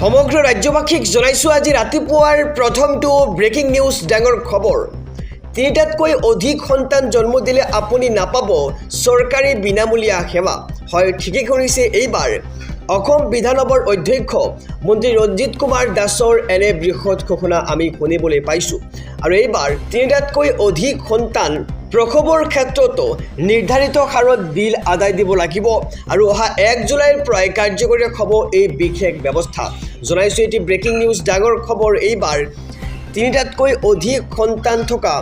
সমগ্ৰ ৰাজ্যবাসীক জনাইছোঁ আজি ৰাতিপুৱাৰ প্ৰথমটো ব্ৰেকিং নিউজ ডাঙৰ খবৰ। তিনিটাতকৈ অধিক সন্তান জন্ম দিলে আপুনি নাপাব চৰকাৰী বিনামূলীয়া সেৱা। হয়, ঠিকেই শুনিছে, এইবাৰ অসম বিধানসভাৰ অধ্যক্ষ মন্ত্ৰী ৰঞ্জিত কুমাৰ দাসৰ এনে বৃহৎ ঘোষণা আমি শুনিবলৈ পাইছোঁ। আৰু এইবাৰ তিনিটাতকৈ অধিক সন্তান প্ৰসৱৰ ক্ষেত্ৰতো নিৰ্ধাৰিত হাৰত বিল আদায় দিব লাগিব আৰু অহা 1 জুলাইৰ পৰাই কাৰ্যকৰী হ'ব এই বিশেষ ব্যৱস্থা। জনাইছোঁ এটি ব্ৰেকিং নিউজ ডাঙৰ খবৰ। এইবাৰ তিনিটাতকৈ অধিক সন্তান থকা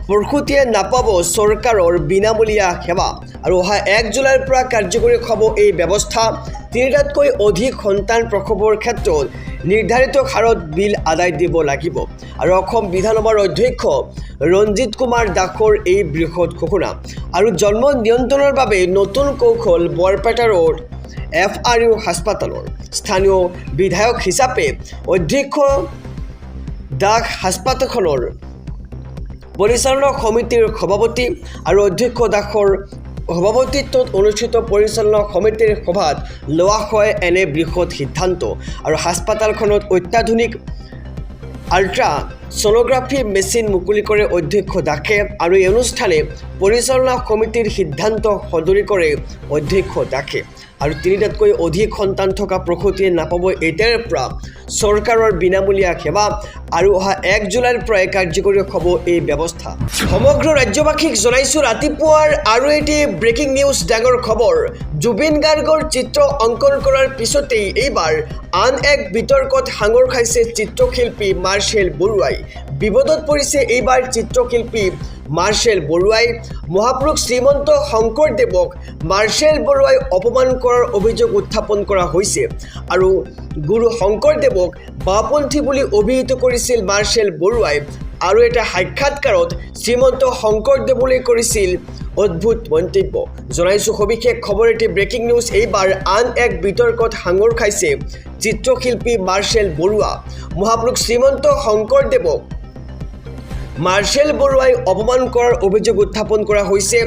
প্ৰসূতিয়ে নাপাব চৰকাৰৰ বিনামূলীয়া সেৱা আৰু অহা 1 জুলাইৰ পৰা কাৰ্যকৰী হ'ব এই ব্যৱস্থা। তিনিটাতকৈ অধিক সন্তান প্ৰসৱৰ ক্ষেত্ৰত নিৰ্ধাৰিত হাৰত বিল আদায় দিব লাগিব আৰু অসম বিধানসভাৰ অধ্যক্ষ ৰঞ্জিত কুমাৰ দাসৰ এই বৃহৎ ঘোষণা। আৰু জন্ম নিয়ন্ত্ৰণৰ বাবে নতুন কৌশল বৰপেটা ৰোড FRU হাস্পাতালৰ স্থানীয় বিধায়ক হিচাপে অধ্যক্ষ দাস হাস্পাতালখনৰ পৰিচালনা সমিতিৰ সভাপতি আৰু অধ্যক্ষ দাসৰ সভাপতিত্বত অনুষ্ঠিত পৰিচালনা সমিতিৰ সভাত লোৱা হয় এনে বৃহৎ সিদ্ধান্ত। আৰু হাস্পাতালখনত অত্যাধুনিক আল্ট্ৰা ছ'ন'গ্ৰাফি মেচিন মুকলি কৰে অধ্যক্ষ দাসে আৰু এই অনুষ্ঠানে পৰিচালনা সমিতিৰ সিদ্ধান্ত সদৰি কৰে অধ্যক্ষ দাসে। আৰু তিনিটাতকৈ অধিক সন্তান থকা প্ৰসূতিয়ে নাপাব এতিয়াৰ পৰা চৰকাৰৰ বিনামূলীয়া সেৱা আৰু অহা 1 জুলাইৰ পৰাই কাৰ্যকৰী হ'ব এই ব্যৱস্থা। সমগ্ৰ ৰাজ্যবাসীক জনাইছোঁ ৰাতিপুৱাৰ আৰু এটি ব্ৰেকিং নিউজ ডাঙৰ খবৰ। জুবিন গাৰ্গৰ চিত্ৰ অংকন কৰাৰ পিছতেই এইবাৰ আন এক বিতৰ্কত সাঙুৰ খাইছে চিত্ৰশিল্পী মাৰ্চেল বৰুৱাই। বিপদত পৰিছে এইবাৰ চিত্ৰশিল্পী মাৰ্চেল বৰুৱাই। মহাপুৰুষ শ্ৰীমন্ত শংকৰদেৱক মাৰ্চেল বৰুৱাই অপমান কৰাৰ অভিযোগ উত্থাপন কৰা হৈছে আৰু গুৰু শংকৰদেৱক বাওঁপন্থী বুলি অভিহিত কৰিছিল মাৰ্চেল বৰুৱাই। আৰু এটা সাক্ষাৎকাৰত শ্ৰীমন্ত শংকৰদেৱলৈ কৰিছিল অদ্ভুত মন্তব্য। জনাইছোঁ সবিশেষ খবৰ এটি ব্ৰেকিং নিউজ। এইবাৰ আন এক বিতৰ্কত সাঙুৰ খাইছে চিত্ৰশিল্পী মাৰ্চেল বৰুৱা। মহাপুৰুষ শ্ৰীমন্ত শংকৰদেৱক মাৰ্চেল বৰুৱাই অপমান কৰাৰ অভিযোগ উত্থাপন কৰা হৈছে।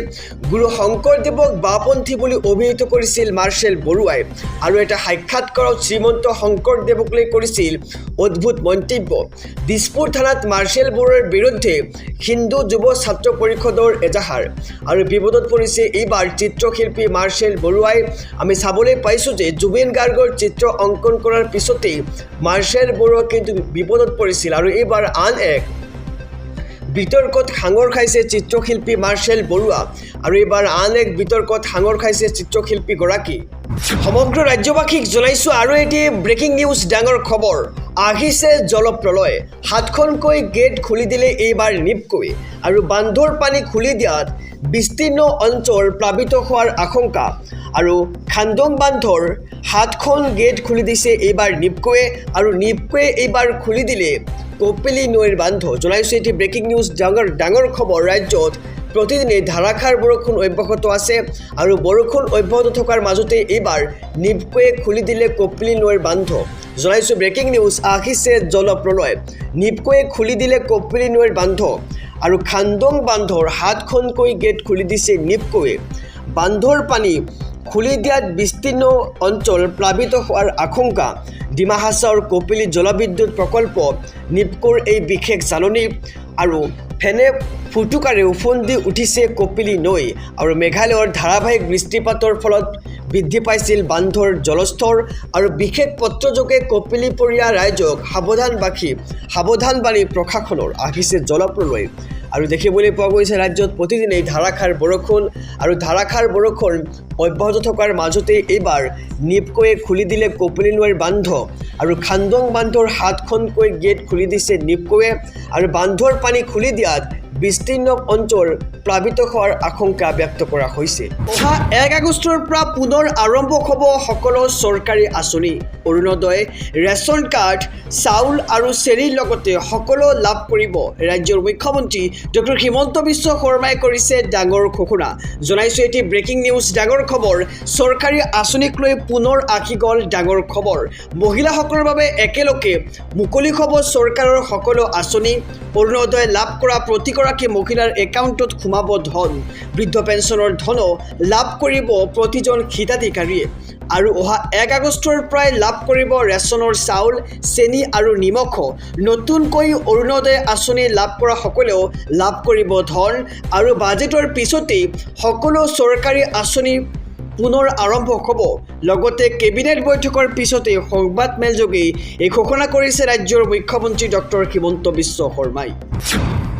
গুৰু শংকৰদেৱক বাওঁপন্থী বুলি অভিহিত কৰিছিল মাৰ্চেল বৰুৱাই আৰু এটা সাক্ষাৎকাৰত শ্ৰীমন্ত শংকৰদেৱকলৈ কৰিছিল অদ্ভুত মন্তব্য। দিছপুৰ থানাত মাৰ্চেল বৰুৱাৰ বিৰুদ্ধে হিন্দু যুৱ ছাত্ৰ পৰিষদৰ এজাহাৰ আৰু বিপদত পৰিছে এইবাৰ চিত্ৰশিল্পী মাৰ্চেল বৰুৱাই। আমি চাবলৈ পাইছোঁ যে জুবিন গাৰ্গৰ চিত্ৰ অংকন কৰাৰ পিছতেই মাৰ্চেল বৰুৱা কিন্তু বিপদত পৰিছিল আৰু এইবাৰ আন এক বিতৰ্কত সাঙুৰ খাইছে চিত্ৰশিল্পী মাৰ্চেল বৰুৱা আৰু এইবাৰ আন এক বিতৰ্কত সাঙুৰ খাইছে চিত্ৰশিল্পীগৰাকী। সমগ্ৰ ৰাজ্যবাসীক জনাইছোঁ আৰু এটি ব্ৰেকিং নিউজ ডাঙৰ খবৰ। আহিছে জলপ্ৰলয়। 7খনকৈ গেট খুলি দিলে এইবাৰ নিপকৈ আৰু বান্ধৰ পানী খুলি দিয়াত বিস্তীৰ্ণ অঞ্চল প্লাবিত হোৱাৰ আশংকা। আৰু খান্দং বান্ধৰ 7খন গেট খুলি দিছে এইবাৰ নিপকৈয়ে আৰু নিপকৈয়ে এইবাৰ খুলি দিলে কপিলী নৈৰ বান্ধ। জনাইছোঁ এটি ব্ৰেকিং নিউজ ডাঙৰ খবৰ। ৰাজ্যত প্ৰতিদিনে ধাৰাসাৰ বৰষুণ অব্যাহত আছে আৰু বৰষুণ অব্যাহত থকাৰ মাজতে এইবাৰ নিপকৈয়ে খুলি দিলে কপিলী নৈৰ বান্ধ। জনাইছোঁ ব্ৰেকিং নিউজ। আহিছে জলপ্ৰলয়। নিপকৈয়ে খুলি দিলে কপিলী নৈৰ বান্ধ আৰু খান্দং বান্ধৰ 7খনকৈ গেট খুলি দিছে নিপকৈয়ে। বান্ধৰ পানী খুলি দিয়াত বিস্তীৰ্ণ অঞ্চল প্লাবিত হোৱাৰ আশংকা। ডিমা হাছাওৰ কপিলী জলবিদ্যুৎ প্ৰকল্প নিপকৈৰ এই বিশেষ জাননী আৰু ফেনে ফুটুকাৰে উফন্দি উঠিছে কপিলী নৈ আৰু মেঘালয়ৰ ধাৰাবাহিক বৃষ্টিপাতৰ ফলত বৃদ্ধি পাইছিল বান্ধৰ জলস্তৰ আৰু বিশেষ পত্ৰযোগে কপিলীপৰীয়া ৰাইজক সাৱধানবাণী প্ৰশাসনৰ। আহিছে জলপ্ৰলয় আৰু দেখিবলৈ পোৱা গৈছে ৰাজ্যত প্ৰতিদিনেই ধাৰাসাৰ বৰষুণ আৰু ধাৰাসাৰ বৰষুণ অব্যাহত থকাৰ মাজতে এইবাৰ নিপকৈয়ে খুলি দিলে কপিলী নৈৰ বান্ধ আৰু খান্দং বান্ধৰ 7খনকৈ গেট খুলি দিছে নিপকৈয়ে আৰু বান্ধৰ পানী খুলি দিয়াত বিস্তীৰ্ণ অঞ্চল প্লাবিত হোৱাৰ আশংকা ব্যক্ত কৰা হৈছে। অহা 1 আগষ্টৰ পৰা পুনৰ আৰম্ভ হ'ব সকলো চৰকাৰী আঁচনি। অৰুণোদয়, ৰেচন কাৰ্ড, চাউল আৰু চেৰিৰ লগতে সকলো লাভ কৰিব। ৰাজ্যৰ মুখ্যমন্ত্ৰী ডক্টৰ হিমন্ত বিশ্ব শৰ্মাই কৰিছে ডাঙৰ ঘোষণা। জনাইছোঁ এটি ব্ৰেকিং নিউজ ডাঙৰ খবৰ। চৰকাৰী আঁচনিক লৈ পুনৰ আহি গ'ল ডাঙৰ খবৰ। মহিলাসকলৰ বাবে একেলগে মুকলি হ'ব চৰকাৰৰ সকলো আঁচনি। অৰুণোদয় লাভ কৰা প্ৰতিগৰাকী এগৰাকী মহিলাৰ একাউণ্টত সোমাব ধন বৃদ্ধ পেঞ্চনৰ ধনো লাভ কৰিব প্ৰতিজন হিতাধিকাৰীয়ে আৰু অহা 1 আগষ্টৰ পৰাই লাভ কৰিব ৰেচনৰ চাউল চেনি আৰু নিমখ নতুনকৈ অৰুণোদয় আঁচনি লাভ কৰা সকলেও লাভ কৰিব ধন আৰু বাজেটৰ পিছতেই সকলো চৰকাৰী আঁচনি পুনৰ আৰম্ভ হ'ব লগতে কেবিনেট বৈঠকৰ পিছতে সংবাদ মেলযোগে এই ঘোষণা কৰিছে ৰাজ্যৰ মুখ্যমন্ত্ৰী ডক্টৰ হিমন্ত বিশ্ব শৰ্মাই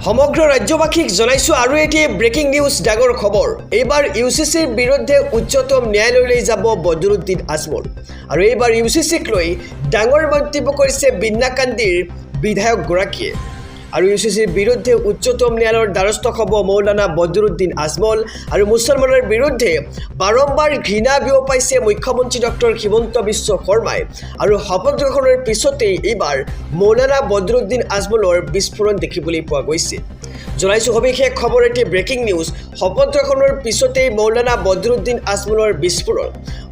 সমগ্ৰ ৰাজ্যবাসীক জনাইছো আৰু এটি ব্ৰেকিং নিউজ ডাঙৰ খবৰ এইবাৰ ইউচিচিৰ বিৰুদ্ধে উচ্চতম ন্যায়ালয়লৈ যাব বদৰুদ্দিন আজমল আৰু এইবাৰ ইউচিচিক লৈ ডাঙৰ মন্তব্য কৰিছে বিন্নাকান্দিৰ বিধায়কগৰাকীয়ে আৰু ইউচিচিৰ বিৰুদ্ধে উচ্চতম ন্যায়ালয়ৰ দ্বাৰস্থ হ'ব মৌলানা বদৰুদ্দিন আজমল আৰু মুছলমানৰ বিৰুদ্ধে বাৰম্বাৰ ঘৃণা বিয়পাইছে মুখ্যমন্ত্ৰী ডক্টৰ হিমন্ত বিশ্ব শৰ্মাই আৰু শপত গ্ৰহণৰ পিছতেই এইবাৰ মৌলানা বদৰুদ্দিন আজমলৰ বিস্ফোৰণ দেখিবলৈ পোৱা গৈছে জনাইছোঁ সবিশেষ খবৰ এটি ব্ৰেকিং নিউজ শপত গ্ৰহণৰ পিছতেই মৌলানা বদৰুদ্দিন আজমলৰ বিস্ফোৰণ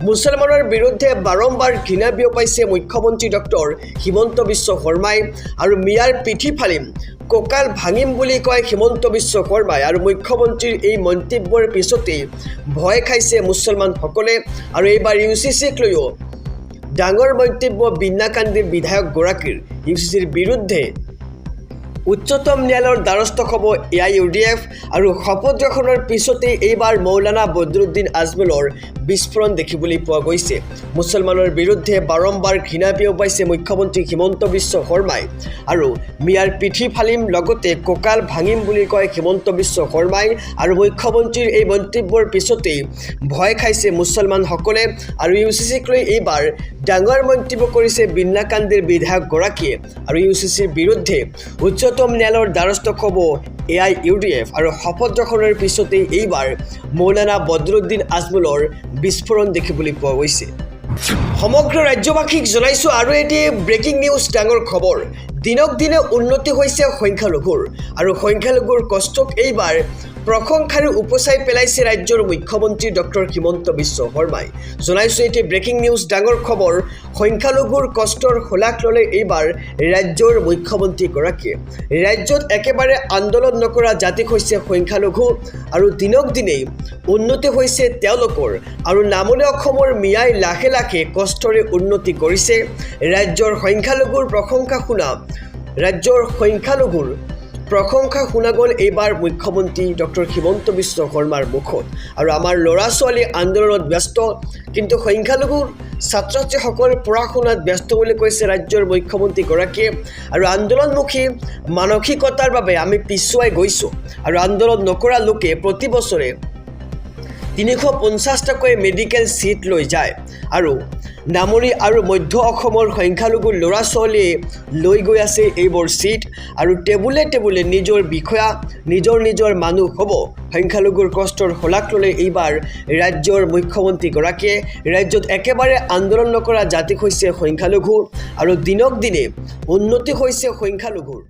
মুছলমানৰ বিৰুদ্ধে বাৰম্বাৰ ঘৃণা বিয়পাইছে মুখ্যমন্ত্ৰী ডক্টৰ হিমন্ত বিশ্ব শৰ্মাই আৰু মিয়াৰ পিঠি ফালিম কঁকাল ভাঙিম বুলি কয় হিমন্ত বিশ্ব শৰ্মাই আৰু মুখ্যমন্ত্ৰীৰ এই মন্তব্যৰ পিছতেই ভয় খাইছে মুছলমানসকলে আৰু এইবাৰ ইউচিচিক লৈও ডাঙৰ মন্তব্য বিন্নাকান্দিৰ বিধায়কগৰাকীৰ ইউচিচিৰ বিৰুদ্ধে উচ্চতম ন্যায়ালয়ৰ দ্বাৰস্থ হ'ব AIUDF আৰু শপত গ্ৰহণৰ পিছতেই এইবাৰ মৌলানা বদৰুদ্দিন আজমলৰ বিস্ফোৰণ দেখিবলৈ পোৱা গৈছে মুছলমানৰ বিৰুদ্ধে বাৰম্বাৰ ঘৃণা বিয়পাইছে মুখ্যমন্ত্ৰী হিমন্ত বিশ্ব শৰ্মাই আৰু মিয়াৰ পিঠি ফালিম লগতে কঁকাল ভাঙিম বুলি কয় হিমন্ত বিশ্ব শৰ্মাই আৰু মুখ্যমন্ত্ৰীৰ এই মন্তব্যৰ পিছতেই ভয় খাইছে মুছলমানসকলে আৰু ইউচিচিক লৈ এইবাৰ ডাঙৰ মন্তব্য কৰিছে বিন্নাকান্দিৰ বিধায়কগৰাকীয়ে আৰু ইউচিচিৰ বিৰুদ্ধে উচ্চতম ন্যায়ালয়ৰ দ্বাৰস্থ হ'ব AIUDF আৰু শপত গ্ৰহণৰ পিছতেই এইবাৰ মৌলানা বদৰুদ্দিন আজমলৰ বিস্ফোৰণ দেখিবলৈ পোৱা গৈছে সমগ্ৰ ৰাজ্যবাসীক জনাইছোঁ আৰু এটি ব্ৰেকিং নিউজ ডাঙৰ খবৰ দিনক দিনে উন্নতি হৈছে সংখ্যালঘুৰ আৰু সংখ্যালঘুৰ কষ্টক এইবাৰ প্ৰশংসাৰে উপচাই পেলাইছে ৰাজ্যৰ মুখ্যমন্ত্ৰী ডক্টৰ হিমন্ত বিশ্ব শৰ্মাই জনাইছোঁ এটি ব্ৰেকিং নিউজ ডাঙৰ খবৰ সংখ্যালঘুৰ কষ্টৰ শলাগ ল'লে এইবাৰ ৰাজ্যৰ মুখ্যমন্ত্ৰীগৰাকীয়ে ৰাজ্যত একেবাৰে আন্দোলন নকৰা জাতি হৈছে সংখ্যালঘু আৰু দিনক দিনেই উন্নতি হৈছে তেওঁলোকৰ আৰু নামনি অসমৰ মিয়াই লাহে লাহে কষ্টৰে উন্নতি কৰিছে ৰাজ্যৰ সংখ্যালঘুৰ প্ৰশংসা শুনা ৰাজ্যৰ সংখ্যালঘুৰ প্ৰশংসা শুনা গ'ল এইবাৰ মুখ্যমন্ত্ৰী ডক্টৰ হিমন্ত বিশ্ব শৰ্মাৰ মুখত আৰু আমাৰ ল'ৰা ছোৱালী আন্দোলনত ব্যস্ত কিন্তু সংখ্যালঘুৰ ছাত্ৰ ছাত্ৰীসকল পঢ়া শুনাত ব্যস্ত বুলি কৈছে ৰাজ্যৰ মুখ্যমন্ত্ৰীগৰাকীয়ে আৰু আন্দোলনমুখী মানসিকতাৰ বাবে আমি পিছুৱাই গৈছোঁ আৰু আন্দোলন নকৰা লোকে প্ৰতি বছৰে 350টাকৈ মেডিকেল সিট লৈ যায় আৰু নামনি আৰু মধ্য অসমৰ সংখ্যালঘু ল'ৰা ছোৱালীয়ে লৈ গৈ আছে এইবোৰ সিট আৰু টেবুলে টেবুলে নিজৰ বিষয়া নিজৰ মানুহ হ'ব সংখ্যালঘুৰ কষ্টৰ শলাগ ল'লে এইবাৰ ৰাজ্যৰ মুখ্যমন্ত্ৰীগৰাকীয়ে ৰাজ্যত একেবাৰে আন্দোলন নকৰা জাতি হৈছে সংখ্যালঘু আৰু দিনক দিনে উন্নতি হৈছে সংখ্যালঘুৰ